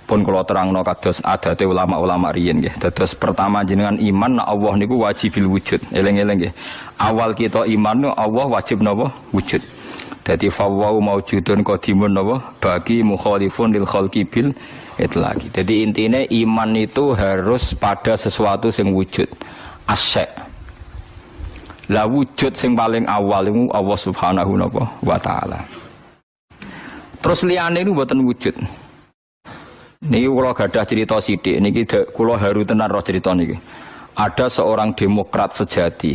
Pun kula terangno kados adate ulama-ulama riyin nggih. Dados pertama jenengan iman nek Allah niku wajibil wujud. Eling-eling nggih. Awal kita iman nek Allah wajib napa? Wujud. Dadi fawwau maujudun qadimun napa? Bagi mukhalifun lil khalqi bil itlaqi. Dadi intine iman itu harus pada sesuatu sing wujud. Asy'. Lah wujud sing paling awal iku Allah Subhanahu wa taala. Terus liyane niku mboten wujud. Niki kula gadah cerita sithik niki kula haru tenan roh cerita niki. Ada seorang demokrat sejati.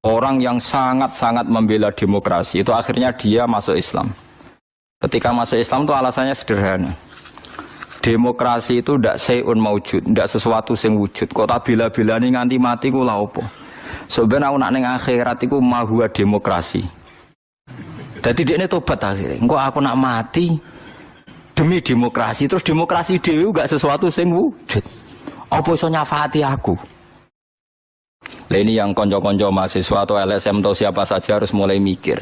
Orang yang sangat-sangat membela demokrasi itu akhirnya dia masuk Islam. Ketika masuk Islam itu alasannya sederhana. Demokrasi itu ndak sayun maujud, ndak sesuatu sing wujud. Kok tak bela-belani nganti mati ku lha opo? Sebenarnya aku nak ning akhirat iku mahwa demokrasi. Dadi dekne tobat akhirnya. Engko aku nak mati demi demokrasi, terus demokrasi dhewe enggak sesuatu sing wujud. Apa iso nyafaati aku? Lah ini yang konco-konco mahasiswa atau LSM atau siapa saja harus mulai mikir.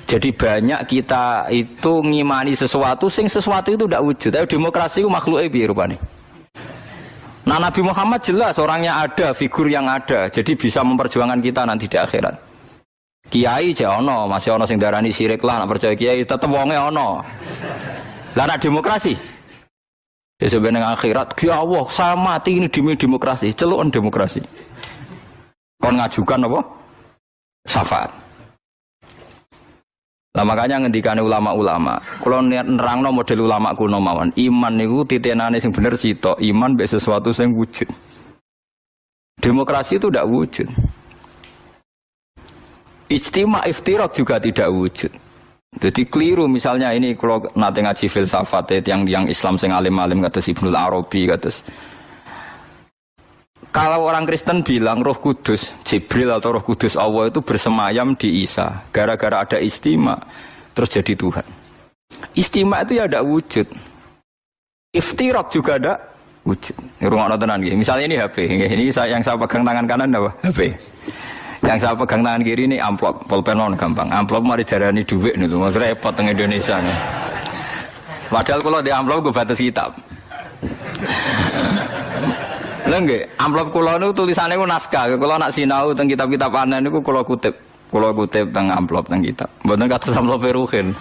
Jadi banyak kita itu ngimani sesuatu sing sesuatu itu tidak wujud. Tapi demokrasi itu makhluknya piye rupane. Nah Nabi Muhammad jelas orangnya ada, figur yang ada. Jadi bisa memperjuangkan kita nanti di akhirat. Kiai aja ono, masih ono sing darani syirik lah, nak percaya kiai tetep wonge ono. Lah nak demokrasi. Ya sebenarnya akhirat, ya Allah, saya mati ini demi demokrasi, celukan demokrasi. Kon ngajukan apa? Syafaat. Lah makanya ngendikane ulama-ulama, kula nerangno model ulama kuno mawon. Iman niku titenane sing bener sitok, iman mbek sesuatu sing wujud. Demokrasi itu tidak wujud. Ijtima' iftirak juga tidak wujud. Jadi keliru misalnya ini kalau nate ngaji filsafat yang Islam sing alim-alim kados Ibnu Arabi kados. Kalau orang Kristen bilang Roh Kudus, Jibril atau Roh Kudus Allah itu bersemayam di Isa. Gara-gara ada istima, terus jadi Tuhan. Istima itu ya ada wujud. Iftirak juga ada wujud. Rungokno tenan nggih. Misalnya ini HP, ini yang saya pegang tangan kanan apa? HP. Yang saya pegang tangan kiri ini amplop, pulpen mon gampang. Amplop mari darani dhuwit niku, mas repot teng Indonesia. Padahal kalau di amplop gue batas kitab. Lha nggih, amplop kula niku tulisane ku naskah. Kula nak sinau teng kitab-kitab anen niku kula kutip. Kula kutip teng amplop teng kitab. Mboten kados amplop Ruhin.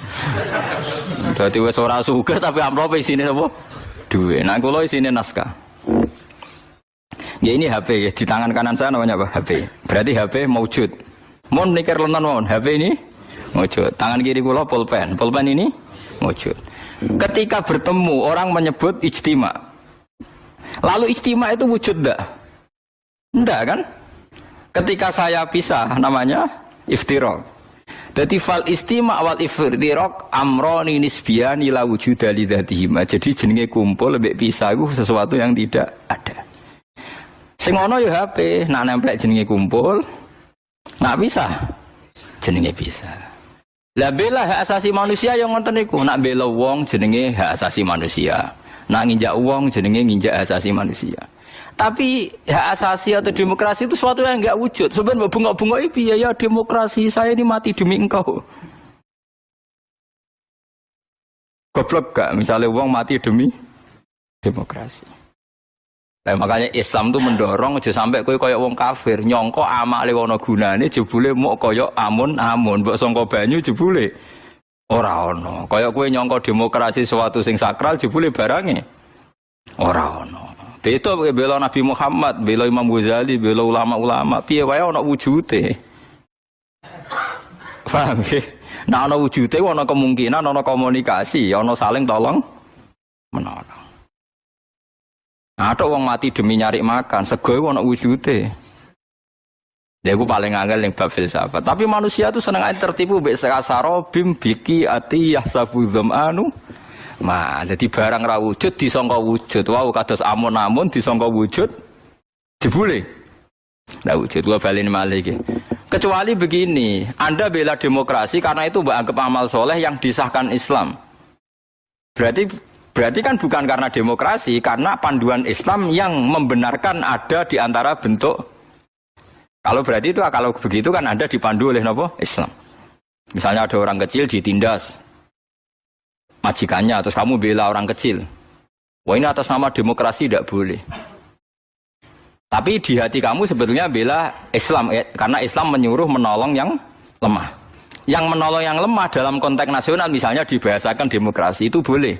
Dadi wis ora sugih tapi amplop isine apa? Dhuwit. Nah kula isine naskah. Ya ini HP ya, di tangan kanan saya namanya apa? HP. Berarti HP maujud. Mun nikir lontan mon, HP ini maujud. Tangan kiri kula pulpen. Pulpen ini maujud. Ketika bertemu orang menyebut ijtima'. Lalu ijtima' itu wujud enggak? Enggak kan? Ketika saya pisah namanya iftirak. Jadi fal istima' wal iftirak amroni nisbiyani la wujuda li dzatihima. Jadi jenenge kumpul lebih pisah itu sesuatu yang tidak ada. Sing ono ya HP, nak nemplek jenenge kumpul, nak pisah jenenge pisah. Lah bela hak asasi manusia yang ngoten niku, nak bela wong jenenge hak asasi manusia. Nak nginjak wong jenenge nginjak hak asasi manusia. Tapi hak asasi atau demokrasi itu sesuatu yang enggak wujud. Sebenarnya bengok-bengok piye ya demokrasi, saya ini mati demi engkau. Goblok gak misalnya wong mati demi demokrasi. Nah, makanya Islam itu mendorong aja sampai kowe koyo wong kafir nyongko amale ana gunane jebule mok koyo amun-amun mbok sangka banyu jebule ora ana. Koyo kowe nyongko demokrasi suatu sing sakral jebule barange ora ana. Beda bela Nabi Muhammad, bela Imam Ghazali, bela ulama-ulama piye wae ana wujude. Paham nggih? Nah ana wujude ana kemungkinan ana komunikasi, ana saling tolong menolong. Ada wong mati demi nyari makan, sego iku ana wujude. Lha iku paling angel ning bab filsafat. Tapi manusia itu seneng ae tertipu mbek sakasaro bim biki ati yahsabu dzamanu. Nah, jadi barang ra wujud disangka wujud. Wow, kados amun-amun disangka wujud. Jebule. Ndak wujud gua baleni malih iki. Kecuali begini, Anda bela demokrasi karena itu mbak anggap amal soleh yang disahkan Islam. Berarti kan bukan karena demokrasi, karena panduan Islam yang membenarkan ada di antara bentuk. Kalau berarti itu, kalau begitu kan Anda dipandu oleh apa? Islam. Misalnya ada orang kecil ditindas majikannya, terus kamu bela orang kecil. Wah ini atas nama demokrasi tidak boleh. Tapi di hati kamu sebetulnya bela Islam, karena Islam menyuruh menolong yang lemah. Yang menolong yang lemah dalam konteks nasional misalnya dibahasakan demokrasi itu boleh.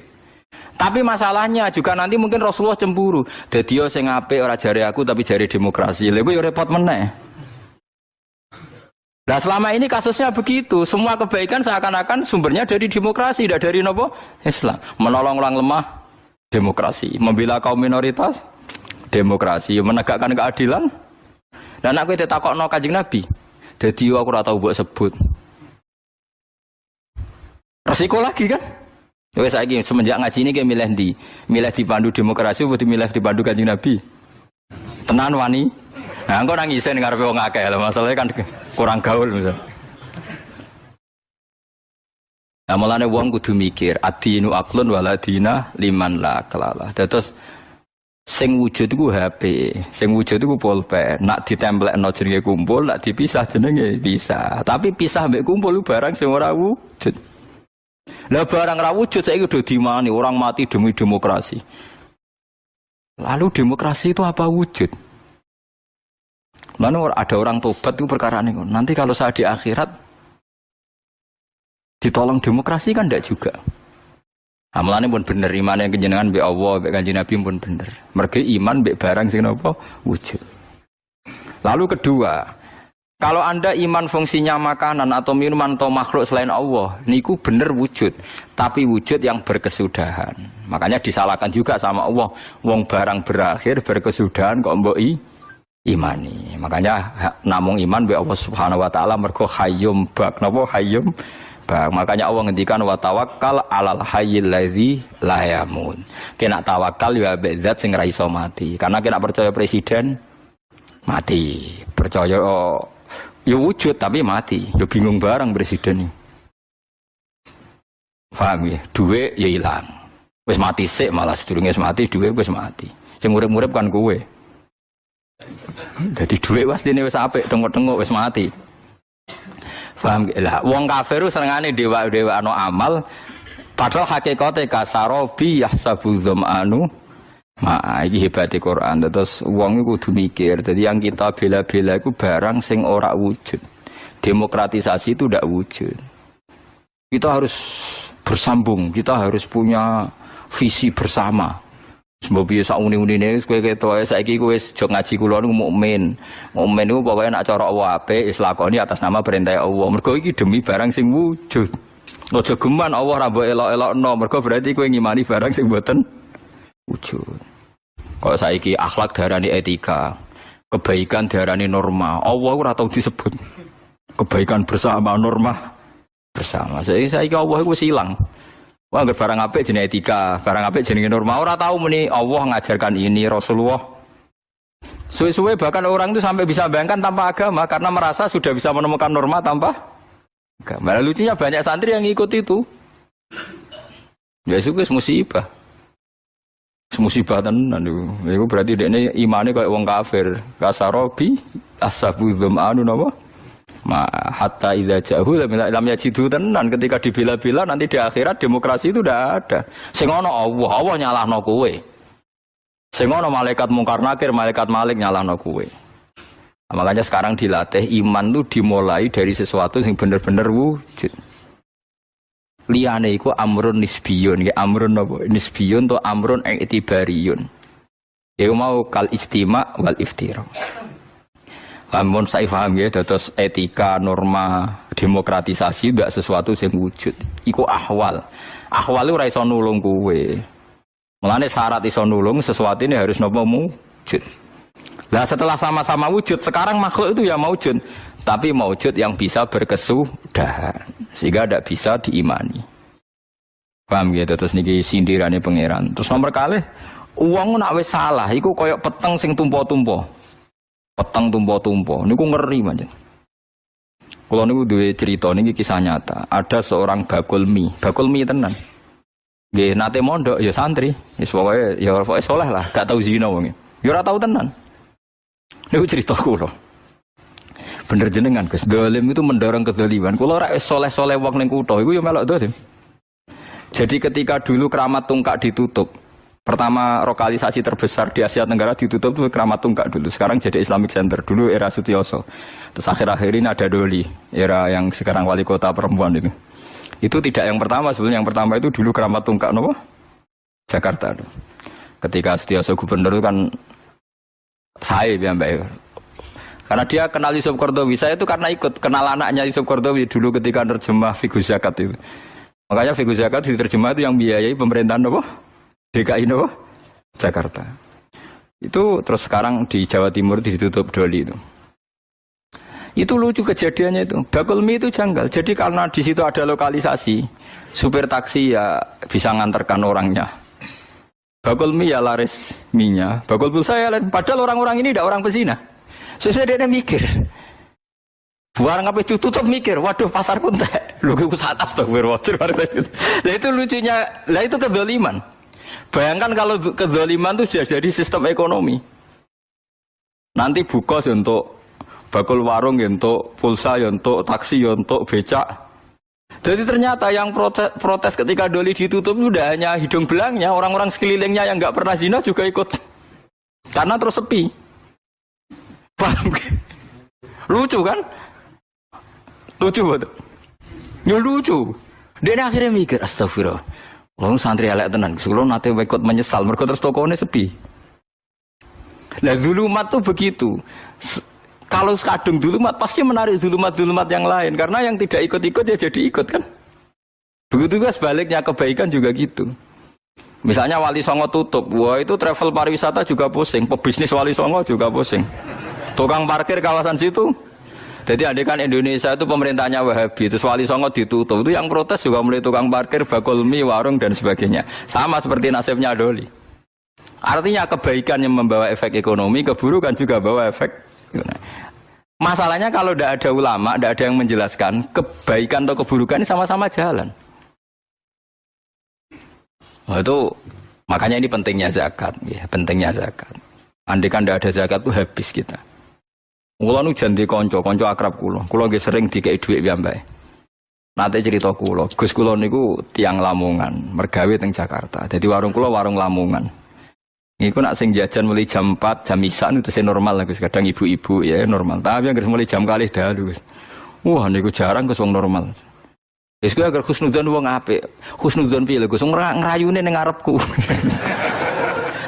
Tapi masalahnya juga nanti mungkin Rasulullah cemburu. Dadi yo sing apik ora jare aku tapi jare demokrasi. Lha iku yo repot meneh. Nah selama ini kasusnya begitu. Semua kebaikan seakan-akan sumbernya dari demokrasi, tidak dari nopo Islam. Menolong orang lemah, demokrasi. Membela kaum minoritas, demokrasi. Menegakkan keadilan. Dan aku ditakokno Kanjeng Nabi. Dadi aku ora tau mbok sebut. Resiko lagi kan? Wes saiki semenjak ngaji ini kayak milih di, milih dipandu demokrasi atau milih dipandu Kanjeng Nabi. Tenan wani. Nah, engko nang isen ngarepe wong akeh lho, masalahnya kan kurang gaul misal. Nah, mulane wong kudu mikir, adinu aklun waladina liman la kelalah. Terus sing wujud iku HP, sing wujud iku pulpen. Nak ditemplekno jenenge kumpul, nak dipisah jenenge bisa. Tapi pisah mbek kumpul barang sing ora wujud. Lah barang ra wujud saiki udah dimani orang mati demi demokrasi. Lalu demokrasi itu apa wujud? Lalu ada orang tobat itu perkara ini. Nanti kalau saya di akhirat ditolong demokrasi kan tidak juga. Amalannya pun bener, iman yang kenjenengan be Allah, be Kanjeng Nabi pun bener. Mergo iman be barang sing napa wujud. Lalu kedua, kalau Anda iman fungsinya makanan atau minuman atau makhluk selain Allah, niku bener wujud, tapi wujud yang berkesudahan. Makanya disalahkan juga sama Allah. Wong barang berakhir berkesudahan kok mbok imani. Makanya namung iman be Allah Subhanahu wa taala mergo hayyum bak. Napa hayyum bak? Makanya Allah ngendikan wa tawakkal 'alal hayyil ladzi la yamut. Kena tawakal ya be zat sing ra iso mati. Karena kena percaya presiden mati. Percaya ya wujud tapi mati, ya bingung barang presiden. Paham ya? Duit ya hilang. Wis mati sik malah sedurunge wis mati duit wis mati. Sing urip-urip kan kowe. Dadi duit wasline wis apik, tengok-tengok wis mati. Paham ya? Lah wong kafir senengane dewa-dewa ana amal padahal hakikate kasarobi yahsabu dzamanu. Iki hebate Quran. Terus wong iku kudu mikir. Jadi yang kita bela-bela iku barang sing ora wujud. Demokratisasi itu ndak wujud. Kita harus bersambung, kita harus punya visi bersama. Sebab biasa uni-unine kowe ketoke saiki kowe wis jog ngaji kula niku mukmin. Mukmin niku pokoke nek cara Allah apik wis lakoni atas nama perintah Allah. Mergo iki demi barang sing wujud. Aja geman Allah ra mbok elok-elokno, mergo berarti kowe ngimani barang sing mboten wujud. Kalau saiki akhlak darani etika, kebaikan darani norma. Allah ora tau disebut. Kebaikan bersama, norma bersama. Saiki Allah iku silang. Wah, barang apik jenenge etika, barang apik jenenge norma. Ora tau muni Allah ngajarkan ini Rasulullah. Suwe-suwe bahkan orang itu sampai bisa bayangkan tanpa agama karena merasa sudah bisa menemukan norma tanpa agama. Lucunya banyak santri yang ikut itu. Ya itu musibah. Musibah tenan itu berarti dekne imane kaya wong kafir. Kasarobi asabu dzamanu napa? Ma hatta idza ja'u lam yajidu tenan ketika dibela-bela nanti di akhirat demokrasi itu udah ada. Sing ana Allah nyalahno kowe. Sing ana malaikat mungkar nakir, malaikat malik nyalahno kowe. Makanya sekarang dilatih iman itu dimulai dari sesuatu yang benar-benar wujud. Liyane iku amrun nisbiyun, ya amrun apa? Nisbiyun to amrun i'tibariyun. Ya mau kal istima wal iftira. Amun saya paham ya, terus etika, norma, demokratisasi tidak sesuatu yang wujud. Iku ahwal. Ahwal itu ora iso nulung kowe. Mulane syarat iso nulung sesuatu ini harus napa wujud. Lah setelah sama-sama wujud, sekarang makhluk itu ya wujud, tapi wujud yang bisa berkesudahan sehingga tidak bisa diimani. Paham gitu? Terus niki sindirane pangeran. Terus nomor kalih, uang nak wis salah, iku koyok peteng sing tumpo-tumpo. Peteng tumpo-tumpo. Niku ngeri manjen. Kalau niku duwe cerita niki kisah nyata. Ada seorang bakul mie tenan. Nggih nate mondok ya santri, wis pokoke saleh lah, gak tau zina wong. Ya ora tau tenan. Niku cerita kula. Bener jenengan Gus, dolim itu mendorong kedzaliman. Kula ora soleh-soleh wong ning kutha iku ya melok dolim. Jadi ketika dulu keramat tungkak ditutup, Pertama lokalisasi terbesar di Asia Tenggara ditutup itu Kramat Tungkak dulu. Sekarang jadi Islamic Center. Dulu era Sutioso. Terus akhir-akhir ini ada Doli. Era yang sekarang wali kota perempuan itu. Itu tidak yang pertama. Sebenarnya yang pertama itu dulu Kramat Tungkak. Nopo? Jakarta. Ketika Sutioso gubernur itu kan saya ya Mbak. Karena dia kenal Yusuf Qaradawi. Saya itu karena ikut kenal anaknya Yusuf Qaradawi dulu ketika nerjemah Fiqh Zakat itu. Makanya Fiqh Zakat diterjemah itu yang biayai pemerintahan nopo? DKI nopo? Jakarta. Itu terus sekarang di Jawa Timur ditutup Doli itu. Itu lucu kejadiannya itu. Bakulmi itu janggal. Jadi karena di situ ada lokalisasi, supir taksi ya bisa nganterkan orangnya. Bakulmi ya laris minyak. Bakul pulsa ya lain. Padahal orang-orang ini tidak orang pesina. Sesuai dia mikir. Barang apa itu tutup mikir. Waduh pasar kuntek. Lu ke atas tuh berwajib. Nah itu lucunya. Lah itu kedoliman. Bayangkan kalau kezaliman itu sudah jadi sistem ekonomi. Nanti buka untuk bakul warung, untuk pulsa, untuk taksi, untuk becak. Jadi ternyata yang protes ketika Doli ditutup itu tidak hanya hidung belangnya, orang-orang sekelilingnya yang nggak pernah zina juga ikut. Karena terus sepi. Paham? Lucu kan? Lucu betul. Ya lucu. Dia akhirnya mikir, astagfirullah. Lalu santri elek tenan, sebelum nanti ikut menyesal, mereka terus tokonya sepi. Nah zulumat tuh begitu. Kalau kadung zulumat pasti menarik zulumat-zulumat yang lain, karena yang tidak ikut-ikut ya jadi ikut kan. Begitu juga sebaliknya kebaikan juga gitu. Misalnya Wali Songo tutup, wah itu travel pariwisata juga pusing, pebisnis Wali Songo juga pusing. Tukang parkir kawasan situ. Jadi adekan Indonesia itu pemerintahnya Wahabi, terus Wali Songo ditutup, itu yang protes juga mulai tukang parkir, bakul mie, warung dan sebagainya. Sama seperti nasibnya Doli. Artinya kebaikan yang membawa efek ekonomi, keburukan juga bawa efek. Masalahnya kalau tidak ada ulama, tidak ada yang menjelaskan kebaikan atau keburukan ini sama-sama jalan. Nah, itu makanya ini pentingnya zakat, ya, pentingnya zakat. Andaikan tidak ada zakat itu habis kita. Kulo nu janti konco akrab kulo nggih sering dikei dhuwit piyambake. Nate cerita kulo, Gus kulo niku tiang Lamongan, mergawe teng Jakarta. Jadi warung kulo warung Lamongan. Niku nak sing jajan mulai jam 4, jam isya itu sing normal lah Gus. Kadang ibu-ibu ya normal. Tapi yang mulai jam kalih dalu Gus. Wah niku jarang Gus wong normal. Wis kuwi agar husnudzon wong apik. Husnudzon piye lho Gus ngrayune ning ngarepku.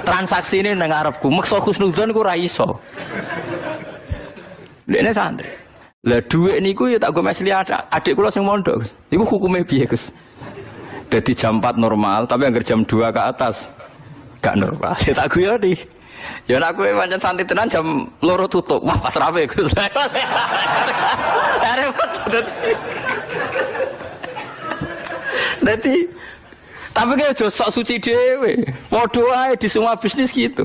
Transaksine ning ngarepku. Meksa husnudzon ku ra iso. Dene santri. Lah dhuwit niku ya tak go mesli adik kula sing mondok. Iku hukume piye, Gus? Dadi jam 4 normal, tapi anggar jam 2 ke atas gak normal. Ya tak guyoni. Ya nek kowe pancen santri tenan jam 2 tutup. Wah, pas rawe, Gus. Repot dadi. Tapi kayak aja sok suci dhewe. Padha ae di semua bisnis gitu.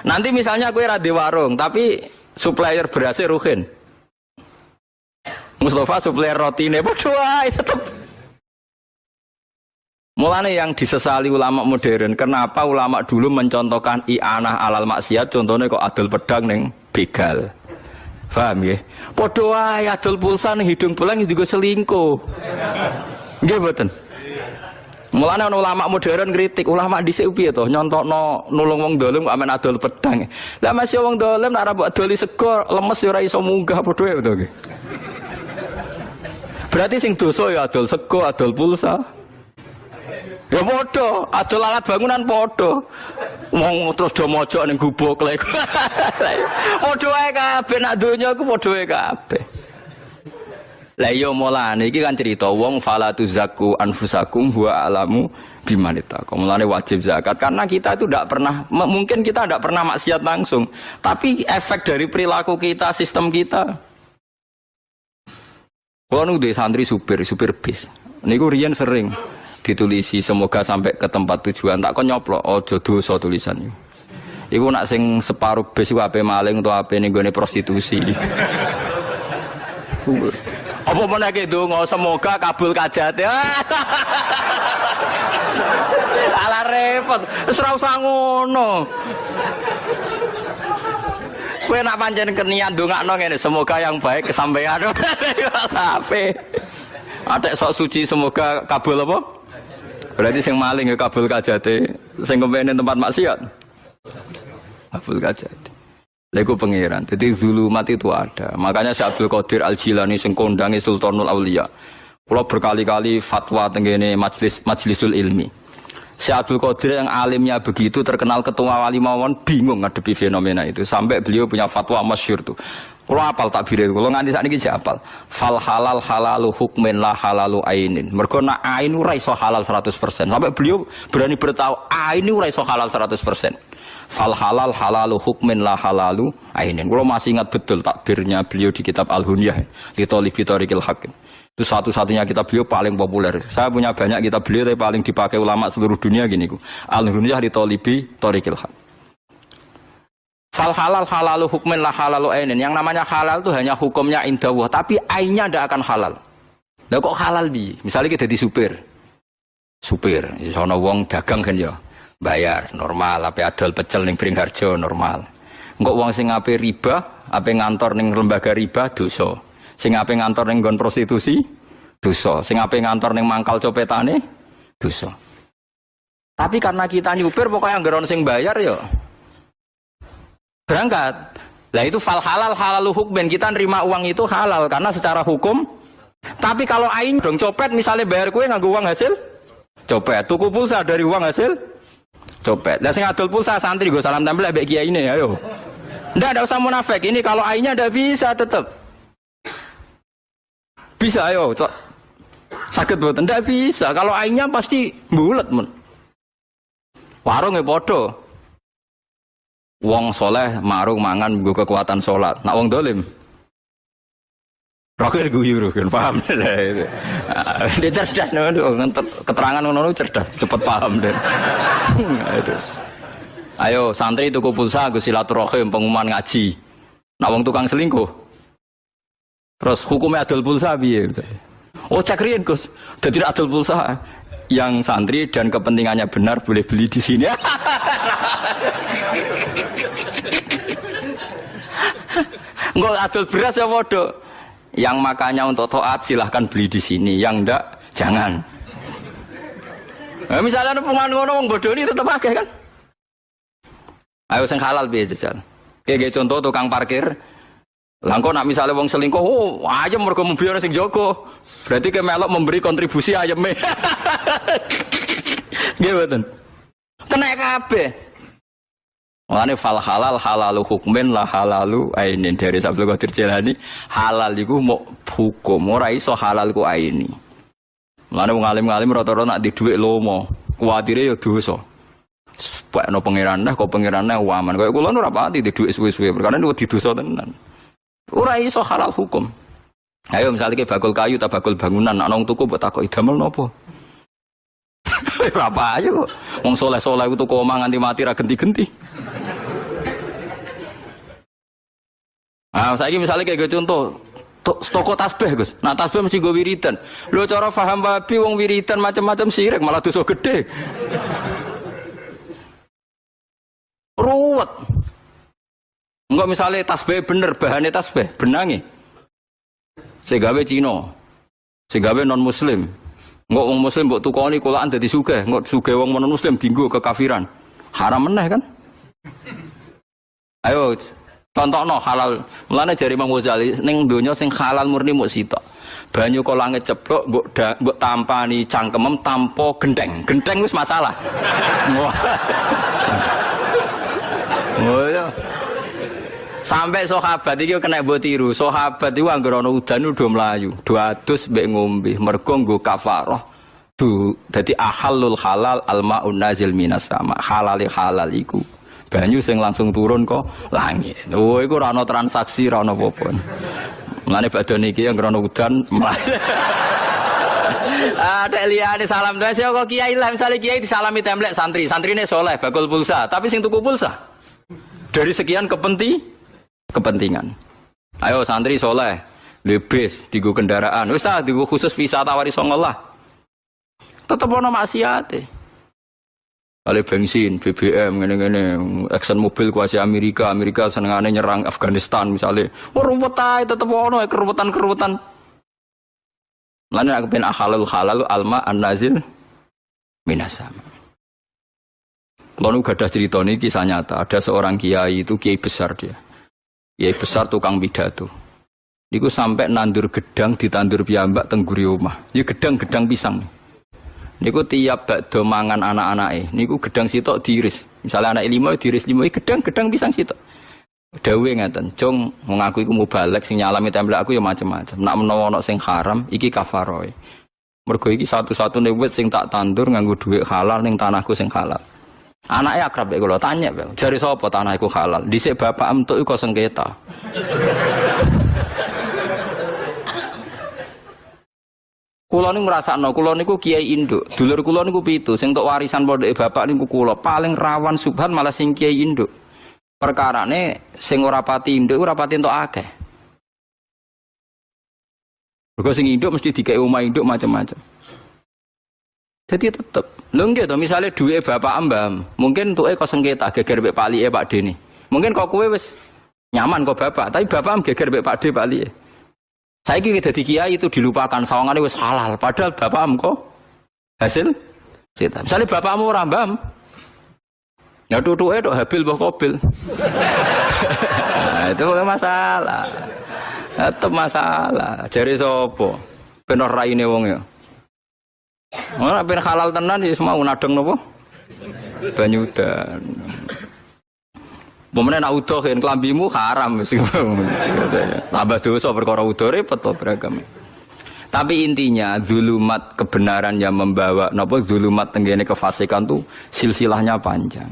Nanti misalnya kowe ra di warung, tapi supplier berasnya Ruhin. Mustafa supplier rotine padha wae tetep. Mulane yang disesali ulama modern, kenapa ulama dulu mencontohkan i'anah alal maksiat, contohnya kok adol pedang ning begal. Paham nggih? Padha wae adol pulsa ning hidung belang juga selingkuh. Nggih mboten? Mulane ana ulama modern kritik, ulama dhisik piye to nyontokno nulung wong dolim kok amen adol pedang. Lah masih wong dolim nek ora mbok adoli sego lemes ya ora iso munggah padha wae to nggih. Berarti sing dosa ya adol sego, adol pulsa. Ya padha, adol alat bangunan padha. Wong terus do mojok ning gubuk lek. Padha wae kabeh nak donya ku padha wae kabeh. Lah iya mulane iki kan cerita wong fala tuzakku anfusakum huwa alamu bimanita. Mulane wajib zakat karena kita itu tidak pernah mungkin kita tidak pernah maksiat langsung, tapi efek dari perilaku kita, sistem kita. Kalau nu de santri supir bis. Niku riyen sering ditulisi semoga sampai ke tempat tujuan tak kon nyoplok aja dosa tulisan iku. Iku nak sing separuh bis iku ape maling utawa ape ning gone prostitusi. Apa meneh donga semoga kabul kajate. Ala repot, wis ora usah ngono. Kowe nak pancen keniat ndongakno ngene, semoga yang baik kesampaian. Ape? Atek sok suci semoga kabul apa? Berarti sing maling ya kabul kajate, sing kepengin tempat maksiat. Kabul kajate. Lha iku pangeran. Jadi zulumat itu ada. Makanya Syekh Abdul Qadir Al-Jilani sing kondangi Sultanul Auliya. Kula berkali-kali fatwa tengene majlisul ilmi. Syekh Abdul Qadir yang alimnya begitu terkenal ketua wali mawon bingung ngadepi fenomena itu. Sampai beliau punya fatwa masyhur tuh. Kalau apal takbir itu, kalau nganti saat ini apal. Fal halal halalu hukmin la halalu ainin. Mergo nak ain ora iso halal 100%. Sampai beliau berani bertahu ain ora iso halal 100%. Fal halal halalu hukmin la halalu ainin. Kalau masih ingat betul takbirnya beliau di kitab Al-Hunyah di Thalibi Thariqil Hakim. Itu satu-satunya kitab beliau paling populer. Saya punya banyak kitab beliau tapi paling dipakai ulama seluruh dunia gini ku. Al-Hunyah di Thalibi Thariqil Hakim. Fal halal halalu hukmin la halalu ainin. Yang namanya halal itu hanya hukumnya indallah, tapi ainnya tidak akan halal. Lah kok halal bi? Misalnya kita jadi supir. Supir, sono wong dagang kan ya. Bayar normal, ape adol pecel ning Bringharjo normal. Engko wong sing ape riba, ape ngantor ning lembaga riba dosa. Sing ape ngantor ning nggon prostitusi dosa. Sing ape ngantor ning mangkal copetane dosa. Tapi karena kita nyupir pokoknya anggaran sing bayar ya berangkat. Lah itu fal halal halalu hukmin, kita nerima uang itu halal karena secara hukum. Tapi kalau ain dong copet misalnya bayar kue nganggo uang hasil copet, tuku pulsa dari uang hasil copet. Lah sing adol pulsa santri go salam tempel mbek kiai ini ayo. Ndak usah munafik. Ini kalau ainnya ndak bisa tetap. Bisa ayo, sakit mboten ndak bisa. Kalau ainnya pasti bulet men. Warung e padha. Wong soleh marung mangan nggo kekuatan salat. Nak wong dolim rokir guyu kan paham lah itu. Dia cerdas keterangan ngono cerdas, cepet paham deh. Itu. Ayo santri tuku pulsa nggo silaturahim pengumuman ngaji. Nak wong tukang selingkuh. Terus hukumnya adol pulsa piye? Oh cek riyen Gus. Dadi adol pulsa yang santri dan kepentingannya benar boleh beli di sini. Enggak adol beras ya bodoh. Yang makanya untuk taat silahkan beli di sini, yang enggak jangan. Nah, misalnya ada pengen ngono wong bodoh ini tetap pakai kan? Ayo sing halal piye jajal. Kayak contoh tukang parkir. Lah kok nak misalnya wong selingkuh, oh ayam mergo mobil sing jogo. Berarti ke melok memberi kontribusi ayame. Nggih mboten. Kena kabeh. Mulane fal halal halalu hukmin la halalu ainin dari Abdul Qadir Jilani halal iku mok hukum ora iso halal ku aini. Mulane wong alim-alim rata-rata nak di dhuwit lomo, kuwatire ya dosa. Pakno pangeran dah kok pangerane waman. Kaya kula ora pati di dhuwit suwe-suwe perkara niku didosa tenan. Ora iso halal hukum. Ayo misalnya ke bakul kayu ta bakul bangunan nak nang tuku mbok takoki damel napa? Berapa aja kok. Wong soleh-soleh itu kok omah nganti mati ra genti-genti. Nah, saiki misalnya kayak contoh toko tasbih, Gus. Nah, tasbih mesti go wiridan. Lho cara paham babi wong wiridan macam-macam sirik malah dosa gede. Ruwet. Enggak misalnya tasbih bener, bahannya tasbih, benangi. Segawe Cina. Segawe non muslim. Enggak wong muslim mbok tukoni kulaan dadi sugih, enggak sugih wong non muslim dienggo kekafiran. Haram meneh kan? Ayo contohno halal. Mulane jari Imam Ghazali ning donya sing halal murni muk sitok. Banyu kok langit ceblok mbok tampani cangkemem tanpa gendeng. Gendeng wis masalah. Oh ya. Sampai sahabat iki kena mbok tiru. Sahabat iku anggere ana udan udah mlayu, do adus mbek ngombe, mergo nggo kafarah. Dadi ahallul halal almaun nazil minas sama. Halali halal iku banyu sing langsung turun kok langit. Oh iku ora ana transaksi, ora ana apa-apa. Mulane badan iki anggere ana udan mlayu. Ada liyane salam doa sih kok kiai lah misale kiai disalami templek santri. Santrine soleh bakul pulsa, tapi sing tuku pulsa dari sekian kepentingan. Ayo santri soleh, lebes, digo kendaraan. Wis ta digo khusus wisata wari songolah. Tetep ana maksiate. Kali bensin, BBM ngene-ngene, Exxon Mobil kuasi Amerika senengane nyerang Afghanistan misalnya. Oh ruwet ae tetep ana keruwetan-keruwetan. Lan aku pengen halal alma an-nazil minas sama. Kalau nu gadah cerita ini kisah nyata, ada seorang kiai itu kiai besar dia. Kiai besar tukang pidato. Niku sampai nandur gedang ditandur piyambak tengguri omah. Ya gedang-gedang pisang. Niku tiap bakdo mangan anak-anake, niku gedang sitok diiris. Misalnya anak 5 diiris 5, gedang-gedang pisang sitok. Dawe ngeten, "Cung, wong aku iku mubalek sing nyalami templek aku ya macam-macam. Nak menawa ana sing haram, iki kafaroe. Mergo iki satu-satune wit sing tak tandur nganggo dhuwit halal ning tanahku sing halal." Anaknya akrab mek kula tanya, "Jare sapa tanahku halal?" Dhisik bapak entuk iku sengketa. Kula niku ngrasakno, kula niku kiai induk. Dulur kula niku 7, sing entuk warisan pondoke bapak niku kula. Paling rawan subhan malah sing kiai induk. Perkarane sing ora pati induk ora pati entuk akeh. Mergo sing induk mesti dikei omah induk macam-macam. Jadi tetep, lho nggih to misale duwe bapak mbam, mungkin entuke kok sengketa geger mek palike Pak Dene. Mungkin kok kowe wis nyaman kok bapak, tapi bapak geger mek Pak De palike. Saiki dadi kiai itu dilupakan sawangane wis halal, padahal bapakmu kok hasil cita. Misale bapakmu ora mbam. Ya tutuke tok Habil mbah Qabil. Nah, itu masalah. Tetep masalah. Jare sapa? Ben ora raine wong ya. Ora ben halal tenan ya semua nadeng napa? Banyu udan. Pemene nak udoh yen klambimu haram wis. Tambah dosa perkara udoh repot to beragam. Tapi intinya zulumat kebenaran yang membawa napa zulumat tenggene kefasikan tuh silsilahnya panjang.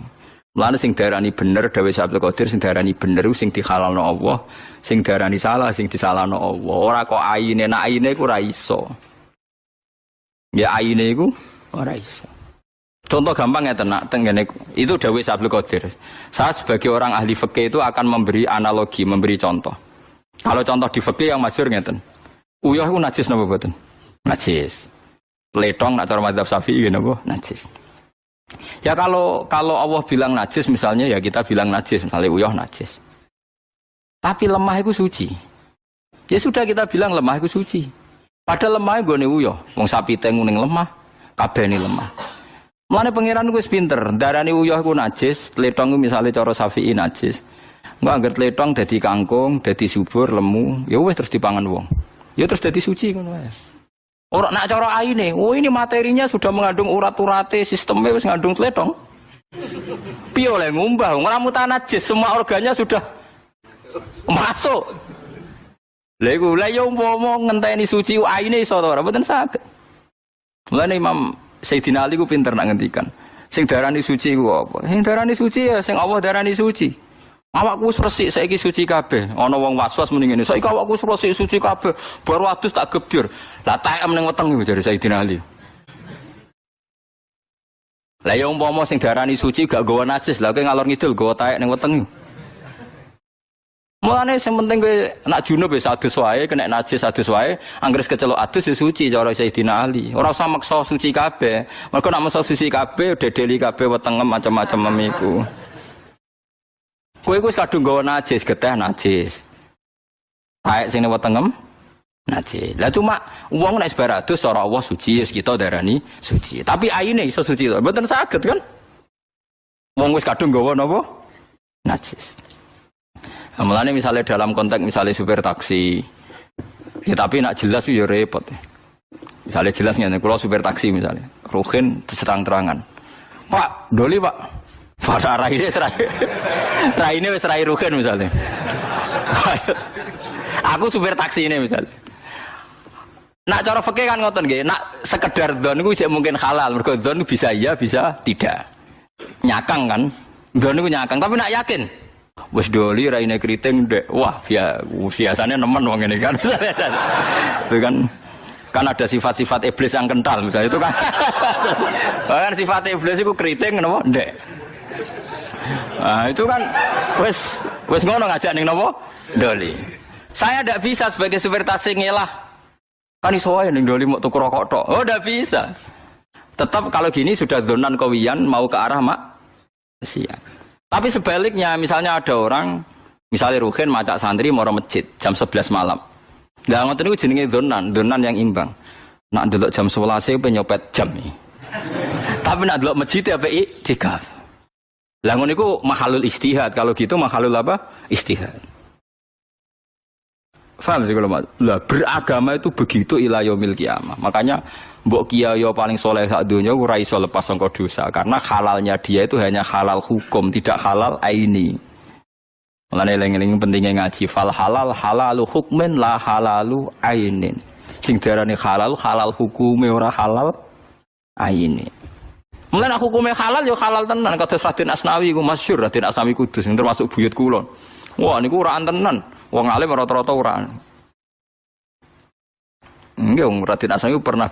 Mulane sing darani bener dawuh Abdul Qadir sing darani bener sing dihalalno Allah, sing darani salah sing disalahno Allah. Ora kok ayine nak ayine iku ora iso. Ya ayine iku ora iso. Contoh gampang ya tenak tenggene itu dawuh Abdul Qadir. Saya sebagai orang ahli fikih itu akan memberi analogi, memberi contoh. Kalau contoh di fikih yang masyhur ngeten. Uyah iku najis napa mboten? Najis. Pletong nak cara mazhab Syafi'i napa? Najis. Ya kalau Allah bilang najis misalnya ya kita bilang najis, misalnya uyah najis. Tapi lemah itu suci. Ya sudah kita bilang lemah itu suci. Padahal lemah nggone uyah, wong sapi tengu ning lemah, kabeh ning lemah. Mulane pangeran wis pinter, darani uyah iku najis, tletong misalnya cara Syafi'i najis. Engko anggere tletong dadi kangkung, dadi subur, lemu, ya wis terus dipangan wong. Ya terus dadi suci ngono wae. Ora nak cara aine, oh ini materinya sudah mengandung urat-urate, sistemnya wis ngandung tletong. Piye oleh ngumbah, ora mutan najis, semua organnya sudah masuk. Lha iku lha yo umpama ngenteni suci aine iso ta ora mboten saged. Mulane Imam Sayyidina Ali ku pinter nak ngendikan. Sing darani suci ku apa? Sing darani suci ya sing Allah darani suci. Awakku wis resik saiki suci kabeh. Ana wong was-was muni ngene. Saiki awakku wis resik suci kabeh, baru adus tak gebyur. Lah takem ning weteng iku jare Sayyidina Ali. Lah ya umpama sing darani suci gak nggawa najis, lah kowe ngalor ngidul nggawa taek ning weteng. Mulane sing penting kowe nak junub wis adus wae, kena najis adus wae, anggere kecelok adus ya suci cara Sayyidina Ali. Ora usah maksa suci kabeh. Mergo nak maksa suci kabeh dedeli kabeh wetengem macam-macam iku. Kowe wis kadung nggawa najis, geteh najis. Taek sing wetengem najis. Lah cuma wong nek sebaradus cara Allah suci, wis kita darani suci. Tapi aine iso suci to. Mboten saged kan? Wong wis kadung nggawa napa? Najis. Mulane misalnya dalam konteks misalnya supir taksi. Ya tapi nak jelas ya repot. Misalnya jelas ngene, kula supir taksi misalnya. Ruhin terang-terangan. Pak, doli Pak. Pada raine wis rai rugen misalnya. Aku supir taksi ini misalnya. Nak cara fikih kan ngoten nggih, nak sekedar dzon niku isih mungkin halal, mergo dzon bisa iya bisa tidak. Nyakang kan? Dzon niku nyakang, tapi nak yakin wis doli raine kriting ndek. Wah, biasanya nemen wong ngene kan. Itu kan ada sifat-sifat iblis yang kental misalnya itu kan. Kan sifat iblis itu kriting napa? Ndek. Nah, itu kan wis ngono ngajak ning napa? Doli. Saya ndak bisa sebagai supir taksi ngelah. Kan iso wae ning doli mau tuku rokok tok. Oh, ndak bisa. Tetap kalau gini sudah donan kawiyan mau ke arah maksiat. Tapi sebaliknya misalnya ada orang misalnya Ruhin macak santri mau masjid jam 11 malam. Lah ngoten niku jenenge donan yang imbang. Nak ndelok jam 11 penyopet jam iki. Tapi nak delok masjid apa iktikaf. Lah ngono iku mahalul istihad. Kalau gitu mahalul apa? Istihad. Faham sih kalau lah beragama itu begitu ila yaumil qiyamah. Makanya mbok kiai paling soleh sak donya ora iso lepas sangka dosa karena halalnya dia itu hanya halal hukum, tidak halal aini. Mulane eling-eling pentingnya ngaji fal halal halalu hukmin la halalu ainin. Sing diarani halal halal hukume ora halal aini. Mulane hukume halal ya halal tenan kados Raden Asnawi iku masyhur Raden Asnawi Kudus sing termasuk buyut kula. Wah niku ora tenan. Wong alim rata-rata ora. Nggih wong Raden Asnawi pernah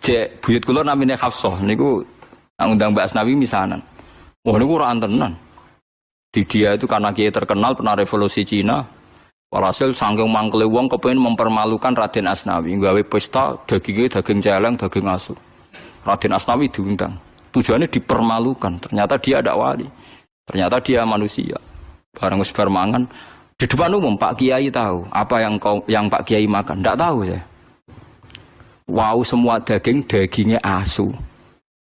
cek buyut kula namine Hafsah niku ngundang Mbak Asnawi misanan. Wah niku ora tenan. Di dia itu karena kiai terkenal pernah revolusi Cina. Walhasil saking mangkele wong kepengin mempermalukan Raden Asnawi, gawe pesta dagingnya daging celeng, daging asu. Raden Asnawi diundang. Tujuannya dipermalukan. Ternyata dia ada wali. Ternyata dia manusia. Barang wis bar mangan di depan umum Pak Kiai tahu apa yang Pak Kiai makan. Tidak tahu saya. Wow semua dagingnya asu.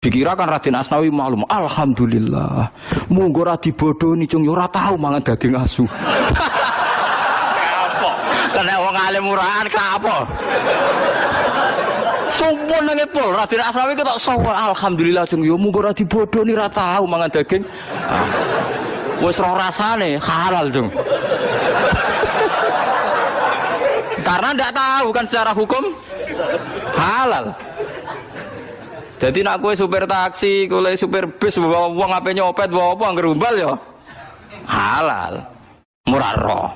Dikirakan Raden Asnawi maklum. Alhamdulillah. Monggo ora dibodoni cung ora tahu mangan daging asu. Apa? Karena wong alim murahan apa? Sumpun nang epul Raden Asnawi ketok sowan alhamdulillah cung yo monggo ora dibodoni ora tahu mangan daging. Wis roh rasane halal cung. Karena ndak tahu kan secara hukum halal. Jadi nak kowe supir taksi, kowe supir bis bawa wong ape nyopet bawa apa angger umbal ya halal. Murah roh.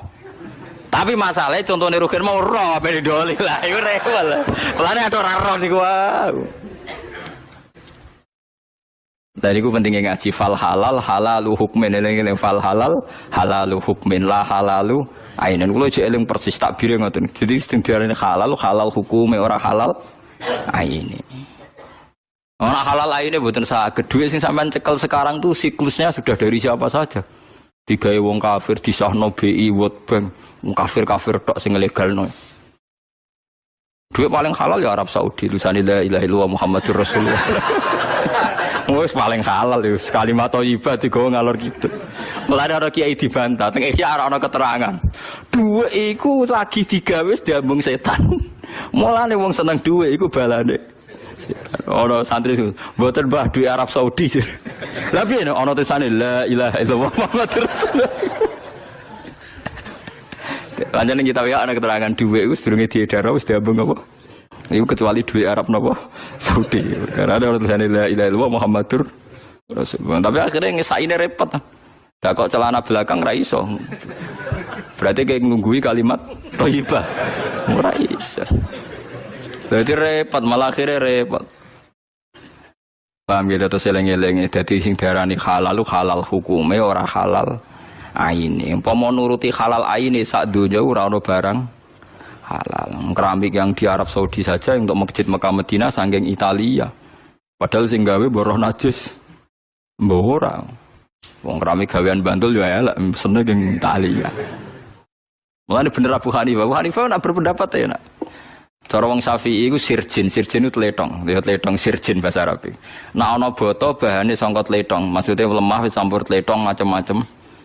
Tapi masalahnya contohnya Rukin mau roh ape didoli lah iku repot. Pelane ada ora roh niku wae. Dari itu pentingnya ngaji fal halal halalu hukmin eling fal halal halalu hukmin la halalu ainin kulo jek eling persis takbire ngoten. Jadi sing diarani halal halal hukume ora halal aine. Ora halal aine mboten saged dhuwit sing sampean cekel sekarang tuh siklusnya sudah dari siapa saja. Digawe wong kafir disahno BI World Bank wong kafir-kafir tok sing legalno. Dhuwit paling halal ya Arab Saudi lusani la ilaha illallah Muhammadur Rasulullah. Wis paling halal ya kalimat thayyibah digawa ngalor gitu. Mulane ana kiai dibantah, teng iki ora ana keterangan. Dhuwit iku lagi digawe diambung setan. Mulane wong seneng dhuwit iku balane. Ana santri mboten Mbah dhuwit Arab Saudi. Lah piye ana tulisane la ilaha illallah Muhammadur Rasulullah. Lanjane kita ya ana keterangan dhuwit iku sedurunge diedar wis diambung apa? Itu kecuali duit Arab napa Saudi. Karena ada tulisannya la ilaha illallah Muhammadur Rasulullah. Tapi akhirnya ngesaine repot. Dak kok celana belakang ra iso. Berarti kayak ngunggui kalimat thayyibah. Ora iso. Jadi repot malah akhirnya repot. Paham gitu terus eling-eling dadi sing diarani halal halal hukume ora halal aine. Umpama nuruti halal aine sak donya ora ono barang halal. Keramik yang di Arab Saudi saja untuk masjid Mekah Madinah saking Italia. Padahal sing gawe boroh najis. Mbok ora. Wong keramik gawean Bantul ya elek seneng ing Italia. Mulane bener Abu Hanifah. Abu Hanifah nak berpendapat ya nak. Cara wong Syafi'i iku sirjin itu tletong. Lihat tletong sirjin bahasa Arab. Nah ana boto bahane sangka tletong. Maksudnya lemah wis campur tletong macam-macam.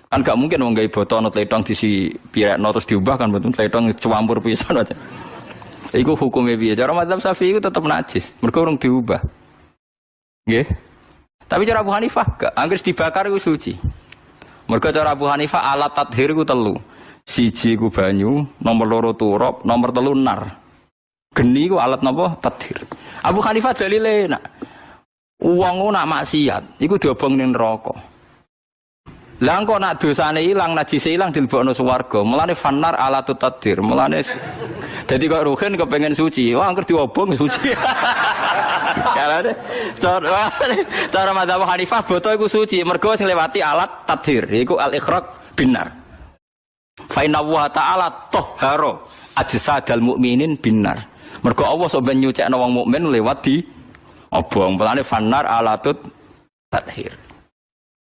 Kan gak mungkin wong gawe botol ana tletong disi pirekno terus diubah kan betul tletong campur pisan aja. Iku hukume piye? Cara mazhab Syafi'i iku tetep najis, mergo urung diubah. Nggih. Tapi cara Abu Hanifah gak, anggere dibakar iku suci. Mergo cara Abu Hanifah alat tathhir iku telu. Siji iku banyu, nomor loro turab, nomor telu nar. Geni iku alat napa? Tathhir. Abu Hanifah dalile nak wong nak maksiat iku diobong ning neraka. Lah engko nak dosane ilang, najise ilang dilebokno swarga. Mulane fanar alatut tathhir. Mulane dadi kok Ruhin kepengin suci. Wah angker diobong suci. Karane cara mazhab Hanifah boto iku suci, mergo sing lewati alat tathhir iku al-ikhraq binar. Fa inna wa ta'ala tahhara ajsadal mukminin binar. Mergo Allah sok ben nyucekno wong mukmin lewat di obong. Mulane fanar alatut tathhir.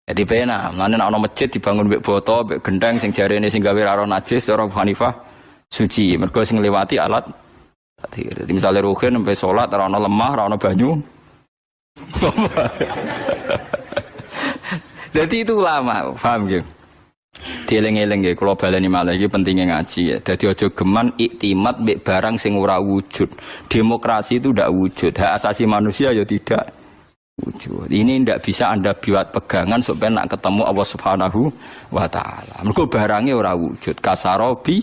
Jadi pena, mana nak ono masjid dibangun bek boto, bek gendeng, sing jarene sing gawe raro najis, orang Hanifah suci. Mergo sing lewati alat. Jadi misalnya Ruhin sampai sholat, rano lemah, rano banyu, Jadi itu ulama, paham gitu. Dieling-eling nggih kula baleni malah iki pentingnya ngaji ya. Dadi aja geman iktimat mbek barang sing ora wujud. Demokrasi itu ndak wujud, hak asasi manusia ya tidak wujud. Ini ndak bisa Anda buat pegangan supaya nak ketemu Allah Subhanahu wa taala. Mergo barangnya ora wujud. Kasarobi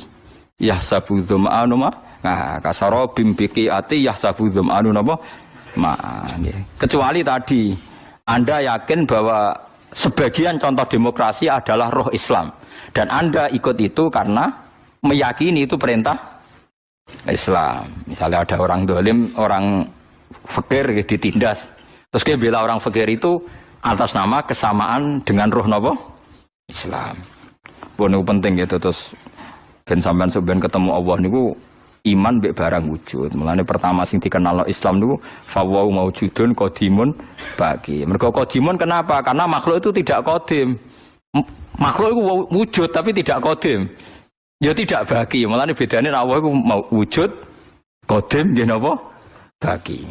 yahsabu dzama'anu ma. Nah, kasarobim biqiati yahsabu dzama'anu napa? Ma. Kecuali tadi Anda yakin bahwa sebagian contoh demokrasi adalah roh Islam dan Anda ikut itu karena meyakini itu perintah Islam. Misalnya ada orang dolim, orang fakir ditindas, terus dia bela orang fakir itu atas nama kesamaan dengan roh nopo Islam. Ini penting gitu. Terus ben sampean sampean ketemu Allah niku iman mbek barang wujud. Mulane pertama sing dikenal Islam niku fawau maujudun qadimun baqi. Mergo qadimun kenapa? Karena makhluk itu tidak qadim. Makhluk itu wujud tapi tidak qadim. Ya tidak baqi. Mulane bedane Allah iku mau wujud qadim nggih napa? Baqi.